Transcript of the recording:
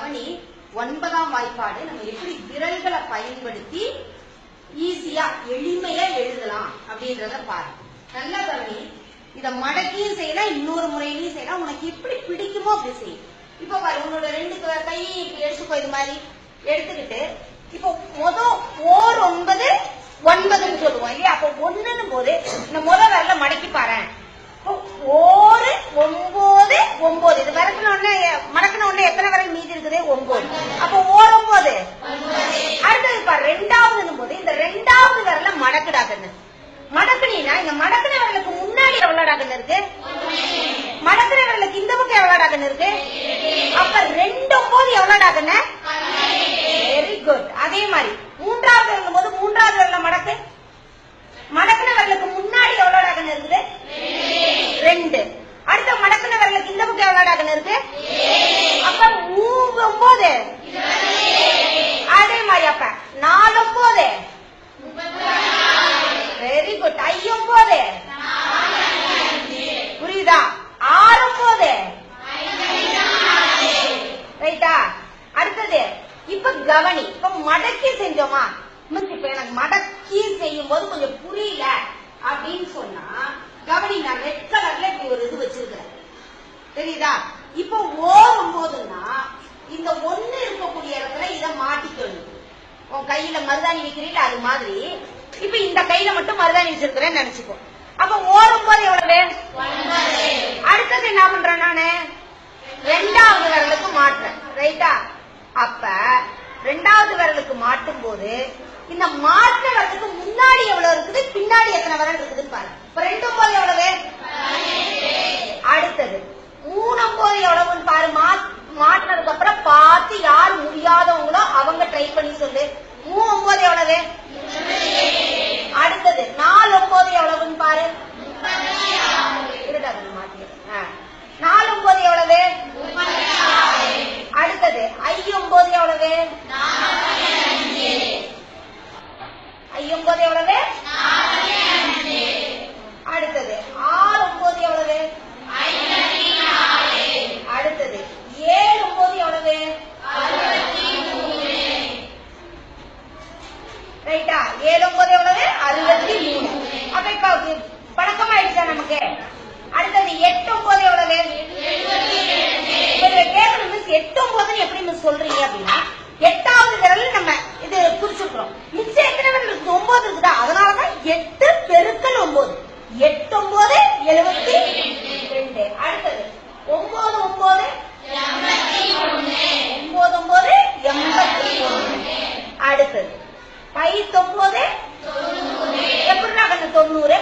கவனி, 9ஆம் வாய்ப்பாடு நம்ம எப்படி விரல்களை பயன்படுத்தி ஈஸியா எளிமையா எழுதலாம் அப்படின்றத பாரு. நல்லா கவனி. இத மடக்கியும் செய்யலாம், இன்னொரு முறையிலையும் செய்யலாம். உனக்கு எப்படி பிடிக்குமோ அப்படி செய்யும். இப்ப பாரு, உன்னோட 2 கை எடுத்துக்கோ. இது மாதிரி எடுத்துக்கிட்டு இப்போ ஓர் 9 9ன்னு சொல்லுவோம் இல்லையா? அப்போ 1ன்னு போது இந்த விரல மடக்கி பாரு. ஓரு 9 9. இது விரட்டின உடனே மடக்கின உடனே எத்தனை விரல் மீதி இருக்குது? 9. அப்போ ஓர் 9. அடுத்தது பாரு, 2வது போது இந்த 2வது விரல மடக்குடாக்குன்னு மடக்குனீங்கன்னா இந்த மடக்குன விரலுக்கு முன்னாடி எவ்வளோடாக்குன்னு இருக்கு? மடக்குன விரலுக்கு இந்த பக்கம் எவ்வளோடாக்குன்னு இருக்கு? அப்ப 2 9 எவ்வளோடாக்குன்னு? Very good. அதே மாதிரி 3வது விரலும் போது 3வது விரல மடக்கு. மடக்குன விரலுக்கு முன்னாடி எவ்வளோடாக்குன்னு இருக்குது? 2. அடுத்த மடக்குன விரலுக்கு இந்த பக்கம் எவ்வளோடாக்குன்னு இருக்கு? அப்ப 3 9. அதே மாதிரி அப்ப 4 9. Very good. 5 9. புரியுதா? 6 9. ரைட்டா? அடுத்தது இப்ப கவனி. இப்ப மடக்கி செஞ்சோமா? இப்ப எனக்கு மடக்கி செய்யும் போது கொஞ்சம் புரியல அப்படின்னு சொன்னா கவனி, நான் ரெட் கலர்ல இப்படி ஒரு இது வச்சிருக்கிறேன். தெரியுதா? இப்ப ஓரும் போதுன்னா இந்த 1 இருக்கக்கூடிய இடத்துல இத மாட்டிக்கணும். உன் கையில மருதாணி வைக்கிறீங்களா அது மாதிரி இப்ப இந்த கையில மட்டும் மருதாணி வச்சிருக்கிறேன்னு நினைச்சுக்கோ. அப்ப ஓரும் போது எவ்வளவு? அடுத்தது என்ன பண்றேன் நானு? 2வது விரலுக்கு மாட்டுறேன். ரைட்டா? அப்ப 2வது விரலுக்கு மாட்டும் போது இந்த மாற்ற விரலுக்கு முன்னாடி எவ்வளவு இருக்குது, பின்னாடி எத்தனை விரல் இருக்குதுன்னு பாரு. இப்ப 2 9 எவ்வளவு? அடுத்தது 3 9 எவ்வளவுன்னு பாரு. மாட்டினதுக்கு அப்புறம் பார்த்து யாரு முடியாதவங்களோ அவங்க ட்ரை பண்ணி சொல்லு. 3 9 எவ்வளவு? அடுத்தது 4 9 எவ்வளவுன்னு பாரு. 4 9 எவ்வளவு? அடுத்தது 5 9 எவ்வளவு? 5 9 எவ்வளவு? அடுத்தது 6 9 எவ்வளவு? அடுத்தது 7 9 எவ்வளவு? ரைட்டா? 7 9 எவ்வளவு? 63. அப்ப இப்ப பழக்கமாயிடுச்சா நமக்கு? அடுத்தது 8 9 எவ்வளவு? கேட்கணும் மிஸ், 8 9 எப்படி மிஸ் சொல்றீங்க அப்படின்னா 8வது விரல் நம்ம இது குறிச்சிருக்கிறோம். மிச்சம் எத்தனை விரல் இருக்கு? 9 இருக்குதா? அதனாலதான் 8 பெருக்கல் 9. 8 9 72. அடுத்தது 9 9 9 9 81. அடுத்தது 9 9 எப்படி 90